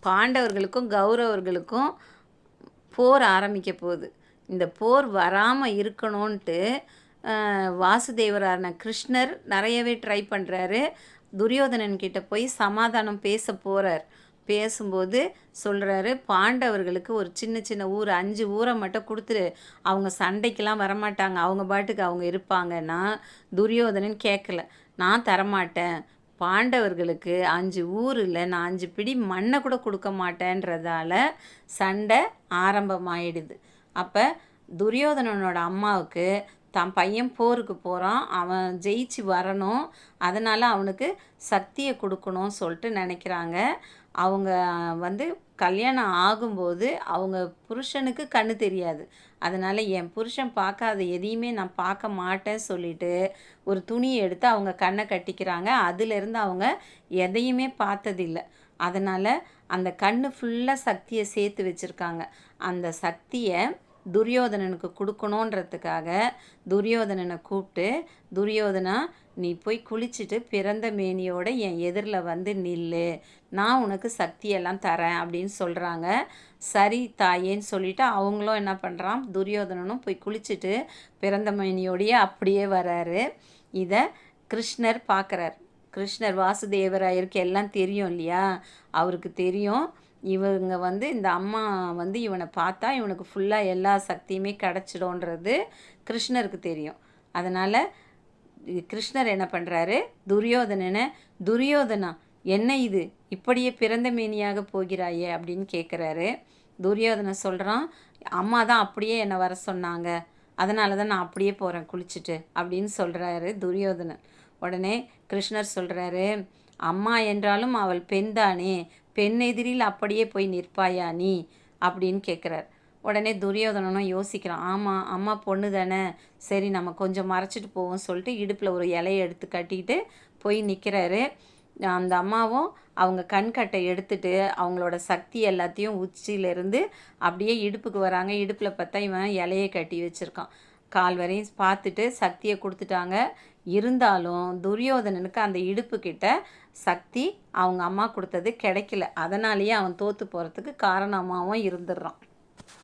பாண்டவர்களுக்கும் கௌரவர்களுக்கும் போர் ஆரம்பிக்க போகுது. இந்த போர் வராமல் இருக்கணும்ன்ட்டு வாசுதேவரான கிருஷ்ணர் நிறையவே ட்ரை பண்ணுறாரு. துரியோதனன் கிட்ட போய் சமாதானம் பேச போகிறார். பேசும்போது சொல்கிறாரு, பாண்டவர்களுக்கு ஒரு சின்ன சின்ன ஊர் 5 ஊரை மட்டும் கொடுத்துரு, அவங்க சண்டைக்கெலாம் வரமாட்டாங்க, அவங்க பாட்டுக்கு அவங்க இருப்பாங்கன்னா துரியோதனன் கேட்கல. நான் தரமாட்டேன், பாண்டவர்களுக்கு 5 ஊர் இல்லை, நான் 5 பிடி மண்ணை கூட கொடுக்க மாட்டேன்றதால சண்டை ஆரம்பமாயிடுது. அப்போ துரியோதனனோட அம்மாவுக்கு தான் பையன் போருக்கு போகிறான், அவன் ஜெயிச்சு வரணும், அதனால் அவனுக்கு சக்தியை கொடுக்கணும்னு சொல்லிட்டு நினைக்கிறாங்க. அவங்க கல்யாணம் ஆகும்போது அவங்க புருஷனுக்கு கண்ணு தெரியாது, அதனால் என் புருஷன் பார்க்காத எதையுமே நான் பார்க்க மாட்டேன்னு சொல்லிட்டு ஒரு துணியை எடுத்து அவங்க கண்ணை கட்டிக்கிறாங்க. அதிலிருந்து அவங்க எதையுமே பார்த்ததில்லை. அதனால் அந்த கண்ணு ஃபுல்லாக சக்தியை சேர்த்து வச்சுருக்காங்க. அந்த சக்தியை துரியோதனனுக்கு கொடுக்கணுன்றதுக்காக துரியோதனனை கூப்பிட்டு, துரியோதனா நீ போய் குளிச்சுட்டு பிறந்த மேனியோட என் எதிரில் நில்லு, நான் உனக்கு சக்தியெல்லாம் தரேன் அப்படின்னு சொல்கிறாங்க. சரி தாயேன்னு சொல்லிவிட்டு அவங்களும் என்ன பண்ணுறான், துரியோதனனும் போய் குளிச்சுட்டு பிறந்த மேனியோடையே அப்படியே வராரு. இதை கிருஷ்ணர் பார்க்குறார். கிருஷ்ணர் வாசுதேவராயருக்கு எல்லாம் தெரியும் இல்லையா, அவருக்கு தெரியும் இவங்க இந்த அம்மா இவனை பார்த்தா இவனுக்கு ஃபுல்லாக எல்லா சக்தியுமே கிடச்சிடும்ன்றது கிருஷ்ணருக்கு தெரியும். அதனால் கிருஷ்ணர் என்ன பண்ணுறாரு, துரியோதனா என்ன இது இப்படியே பிறந்த மேனியாக போகிறாயே அப்படின்னு கேட்குறாரு. துரியோதனன் சொல்கிறான், அம்மா தான் அப்படியே என்னை வர சொன்னாங்க, அதனால தான் நான் அப்படியே போகிறேன் குளிச்சுட்டு அப்படின்னு சொல்கிறாரு துரியோதனன். உடனே கிருஷ்ணர் சொல்கிறாரு, அம்மா என்றாலும் அவள் பெண் தானே, பெண் எதிரில் அப்படியே போய் நிற்பாயா நீ அப்படின்னு கேட்குறார். உடனே துரியோதனனும் யோசிக்கிறான், ஆமாம் அம்மா பொண்ணு தானே, சரி நம்ம கொஞ்சம் மறைச்சிட்டு போவோம் சொல்லிட்டு இடுப்பில் ஒரு இலையை எடுத்து கட்டிட்டு போய் நிற்கிறாரு. அந்த அம்மாவும் அவங்க கண்கட்டை எடுத்துட்டு அவங்களோட சக்தி எல்லாத்தையும் உச்சியிலேருந்து அப்படியே இடுப்புக்கு வராங்க. இடுப்பில் பார்த்தா இவன் இலையை கட்டி வச்சுருக்கான். கால் வரையும் பார்த்துட்டு சக்தியை கொடுத்துட்டாங்க. இருந்தாலும் துரியோதனனுக்கு அந்த இடுப்புக்கிட்ட சக்தி அவங்க அம்மா கொடுத்தது கிடைக்கல. அதனாலேயே அவன் தோற்று போகிறதுக்கு காரணமாகவும் இருந்துடுறான்.